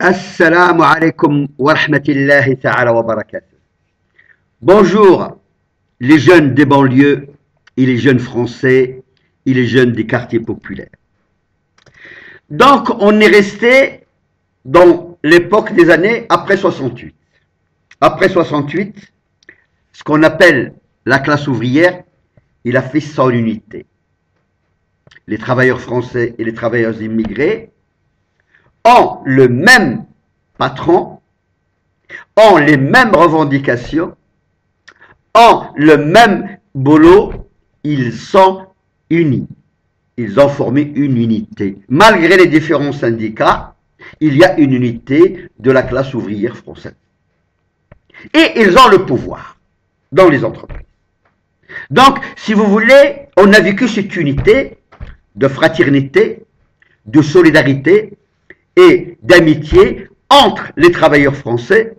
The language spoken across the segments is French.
Assalamu alaikum wa rahmatullahi ta'ala wa barakatuh. Bonjour les jeunes des banlieues et les jeunes français et les jeunes des quartiers populaires. Donc on est resté dans l'époque des années après 68. Après 68, ce qu'on appelle la classe ouvrière, il a fait son unité. Les travailleurs français et les travailleurs immigrés ont le même patron, ont les mêmes revendications, ont le même boulot, ils sont unis. Ils ont formé une unité. Malgré les différents syndicats, il y a une unité de la classe ouvrière française. Et ils ont le pouvoir dans les entreprises. Donc, si vous voulez, on a vécu cette unité de fraternité, de solidarité et d'amitié entre les travailleurs français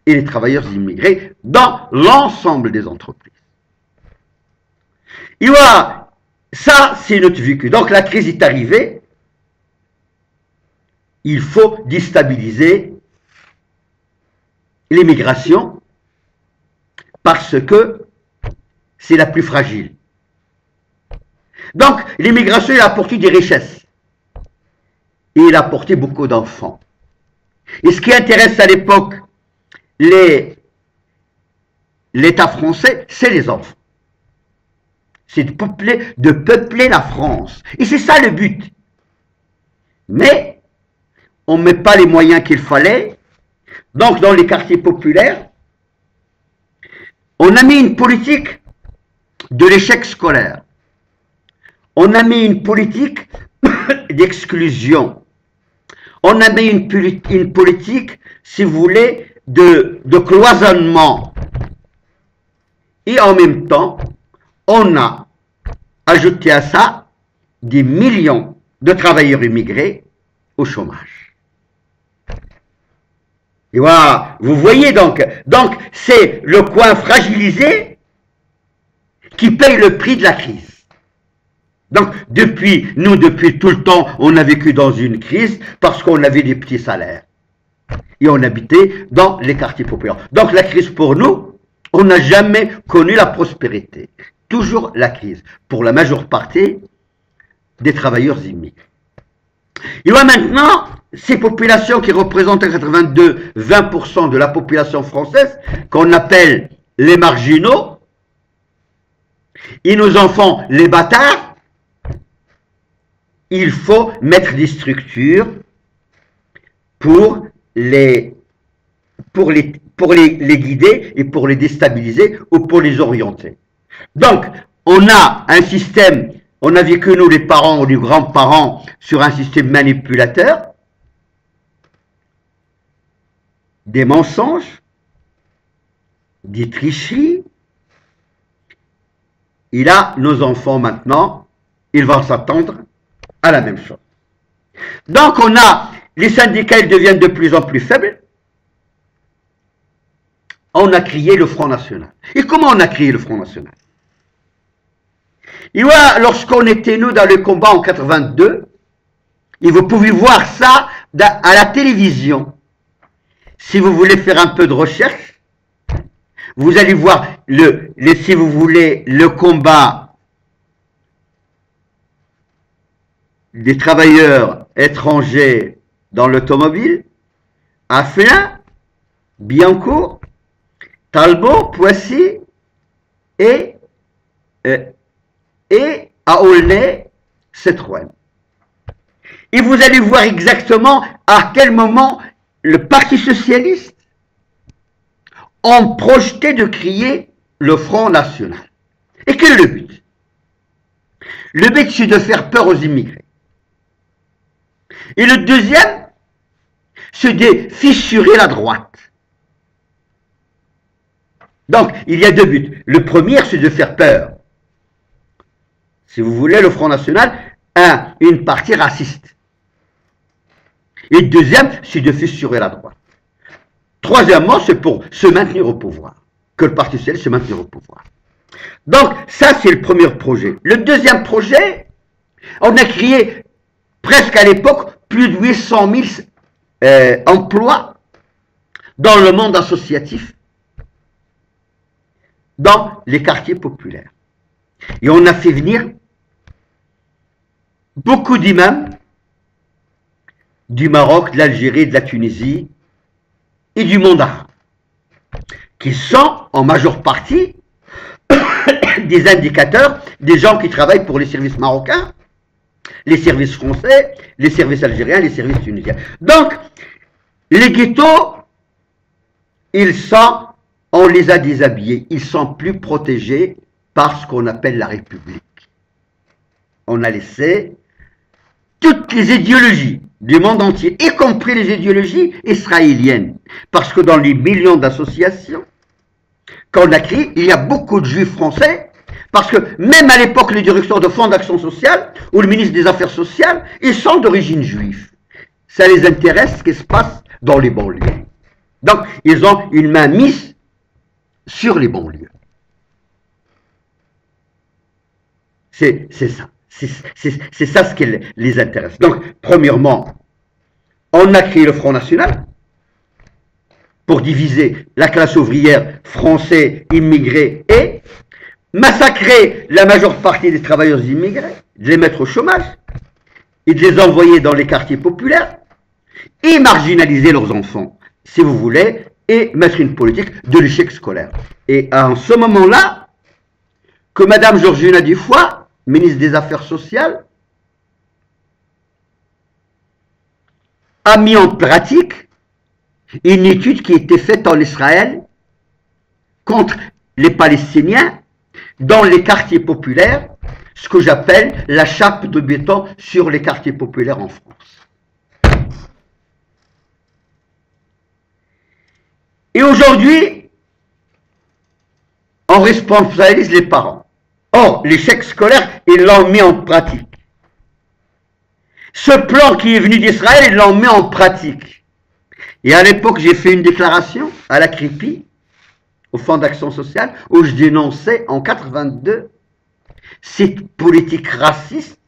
et les travailleurs immigrés dans l'ensemble des entreprises. Et voilà, ça c'est notre vécu. Donc la crise est arrivée, il faut déstabiliser l'immigration parce que c'est la plus fragile. Donc l'immigration a apporté des richesses. Et il a apporté beaucoup d'enfants. Et ce qui intéresse à l'époque l'État français, c'est les enfants. C'est de peupler la France. Et c'est ça le but. Mais on ne met pas les moyens qu'il fallait. Donc dans les quartiers populaires, on a mis une politique de l'échec scolaire. On a mis une politique d'exclusion. On a mis une politique, si vous voulez, de cloisonnement. Et en même temps, on a ajouté à ça des millions de travailleurs immigrés au chômage. Et voilà, vous voyez donc c'est le coin fragilisé qui paye le prix de la crise. Donc, depuis tout le temps, on a vécu dans une crise parce qu'on avait des petits salaires. Et on habitait dans les quartiers populaires. Donc, la crise pour nous, on n'a jamais connu la prospérité. Toujours la crise, pour la majeure partie des travailleurs immigrés. Et là maintenant, ces populations qui représentent à 82-20% de la population française, qu'on appelle les marginaux, et nos enfants les bâtards, il faut mettre des structures pour les guider et pour les déstabiliser ou pour les orienter. Donc, on a un système, on a vécu nous les parents ou les grands-parents sur un système manipulateur, des mensonges, des tricheries. Et là, nos enfants maintenant, ils vont s'attendre à la même chose. Donc on a, les syndicats ils deviennent de plus en plus faibles. On a créé le Front National. Et comment on a créé le Front National? Et voilà, lorsqu'on était nous dans le combat en 82, et vous pouvez voir ça à la télévision. Si vous voulez faire un peu de recherche, vous allez voir si vous voulez, le combat des travailleurs étrangers dans l'automobile, à Flins, Billancourt, Talbot, Poissy et à Aulnay, Citroën. Et vous allez voir exactement à quel moment le Parti socialiste a projeté de créer le Front National. Et quel est le but? Le but, c'est de faire peur aux immigrés. Et le deuxième, c'est de fissurer la droite. Donc, il y a deux buts. Le premier, c'est de faire peur. Si vous voulez, le Front National a une partie raciste. Et le deuxième, c'est de fissurer la droite. Troisièmement, c'est pour se maintenir au pouvoir. Que le Parti socialiste se maintenir au pouvoir. Donc, ça, c'est le premier projet. Le deuxième projet, on a créé presque à l'époque plus de 800 000 emploi dans le monde associatif, dans les quartiers populaires. Et on a fait venir beaucoup d'imams du Maroc, de l'Algérie, de la Tunisie et du monde arabe, qui sont en majeure partie des indicateurs des gens qui travaillent pour les services marocains, les services français, les services algériens, les services tunisiens. Donc, les ghettos, on les a déshabillés, ils sont plus protégés par ce qu'on appelle la République. On a laissé toutes les idéologies du monde entier, y compris les idéologies israéliennes, parce que dans les millions d'associations qu'on a créées, il y a beaucoup de juifs français, parce que même à l'époque, les directeurs de fonds d'action sociale ou le ministre des Affaires sociales, ils sont d'origine juive. Ça les intéresse ce qui se passe dans les banlieues. Donc, ils ont une main mise sur les banlieues. C'est ça. C'est ça ce qui les intéresse. Donc, premièrement, on a créé le Front National pour diviser la classe ouvrière française, immigrée et massacrer la majeure partie des travailleurs immigrés, de les mettre au chômage et de les envoyer dans les quartiers populaires et marginaliser leurs enfants, si vous voulez, et mettre une politique de l'échec scolaire. Et à ce moment-là, que Mme Georgina Dufoy, ministre des Affaires sociales, a mis en pratique une étude qui a été faite en Israël contre les Palestiniens dans les quartiers populaires, ce que j'appelle la chape de béton sur les quartiers populaires en France. Et aujourd'hui, on responsabilise les parents. Or, l'échec scolaire, ils l'ont mis en pratique. Ce plan qui est venu d'Israël, ils l'ont mis en pratique. Et à l'époque, j'ai fait une déclaration à la CRIPI, au Fonds d'action sociale, où je dénonçais en 82 cette politique raciste,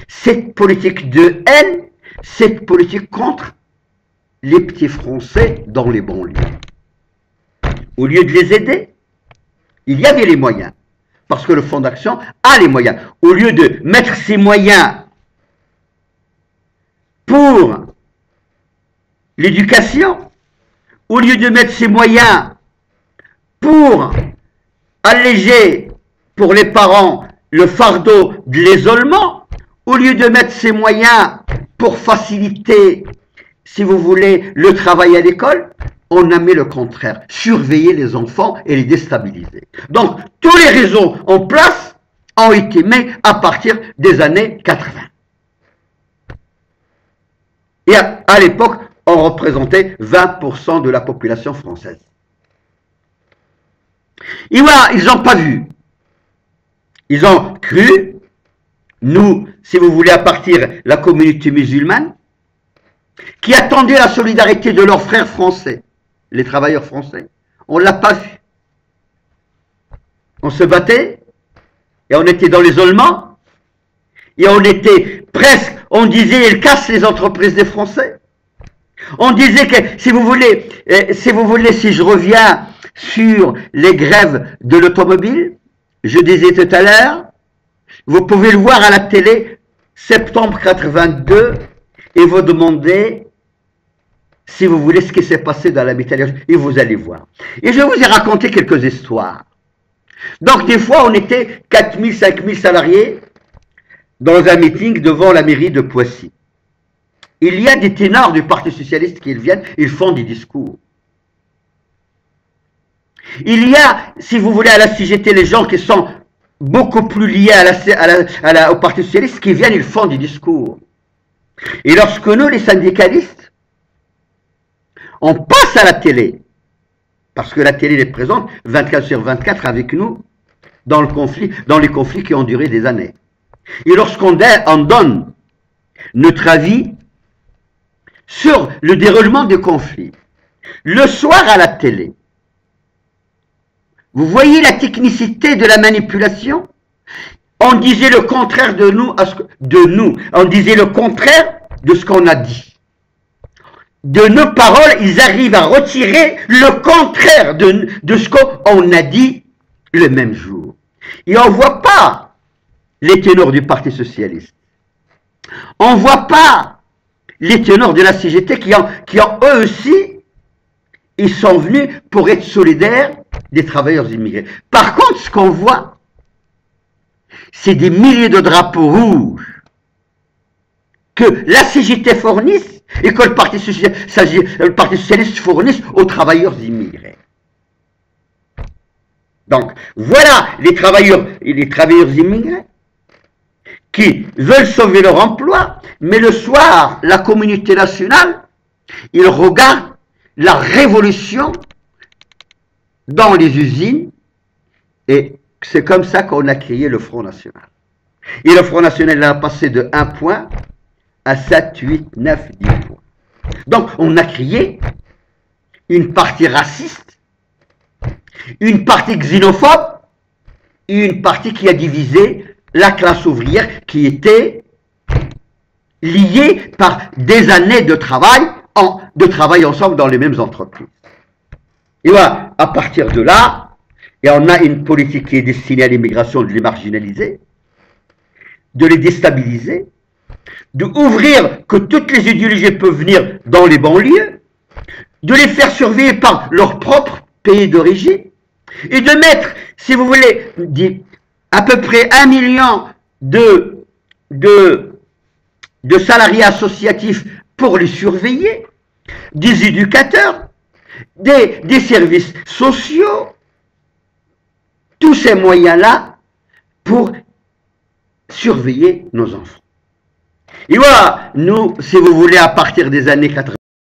cette politique de haine, cette politique contre les petits Français dans les banlieues. Au lieu de les aider, il y avait les moyens, parce que le Fonds d'action a les moyens. Au lieu de mettre ses moyens pour l'éducation, au lieu de mettre ses moyens pour alléger pour les parents le fardeau de l'isolement, au lieu de mettre ses moyens pour faciliter, si vous voulez, le travail à l'école, on a mis le contraire, surveiller les enfants et les déstabiliser. Donc, tous les réseaux en place ont été mis à partir des années 80. Et à l'époque, on représentait 20% de la population française. Et voilà, ils n'ont pas vu. Ils ont cru, nous, si vous voulez, à partir de la communauté musulmane, qui attendait la solidarité de leurs frères français, les travailleurs français. On ne l'a pas vu. On se battait, et on était dans l'isolement, et on était presque, on disait, ils cassent les entreprises des Français. On disait que, si vous voulez, si je reviens sur les grèves de l'automobile, je disais tout à l'heure, vous pouvez le voir à la télé, septembre 82, et vous demandez, si vous voulez, ce qui s'est passé dans la métallurgie, et vous allez voir. Et je vous ai raconté quelques histoires. Donc, des fois, on était 4000, 5000 salariés dans un meeting devant la mairie de Poissy. Il y a des ténors du Parti Socialiste qui viennent, ils font des discours. Il y a, si vous voulez, à la CGT, les gens qui sont beaucoup plus liés au Parti Socialiste qui viennent, ils font des discours. Et lorsque nous, les syndicalistes, on passe à la télé, parce que la télé est présente 24/24 avec nous dans les conflits qui ont duré des années. Et lorsqu'on donne notre avis sur le déroulement des conflits, le soir à la télé, vous voyez la technicité de la manipulation? On disait le contraire de nous, on disait le contraire de ce qu'on a dit. de nos paroles, ils arrivent à retirer le contraire de ce qu'on a dit le même jour. Et on ne voit pas les ténors du Parti socialiste. On ne voit pas les ténors de la CGT qui ont eux aussi, ils sont venus pour être solidaires des travailleurs immigrés. Par contre, ce qu'on voit, c'est des milliers de drapeaux rouges que la CGT fournisse et que le Parti socialiste fournisse aux travailleurs immigrés. Donc, voilà les travailleurs immigrés qui veulent sauver leur emploi, mais le soir, la communauté nationale, ils regardent la révolution dans les usines, et c'est comme ça qu'on a créé le Front National. Et le Front National a passé de 1 point à 7, 8, 9, 10 points. Donc, on a créé une partie raciste, une partie xénophobe, et une partie qui a divisé la classe ouvrière qui était liée par des années de travail ensemble dans les mêmes entreprises. Et voilà, à partir de là, et on a une politique qui est destinée à l'immigration, de les marginaliser, de les déstabiliser, d'ouvrir que toutes les idéologies peuvent venir dans les banlieues, de les faire surveiller par leur propre pays d'origine, et de mettre, si vous voulez, à peu près 1 million de salariés associatifs pour les surveiller, des éducateurs, des services sociaux, tous ces moyens-là pour surveiller nos enfants. Et voilà, nous, si vous voulez, à partir des années 80,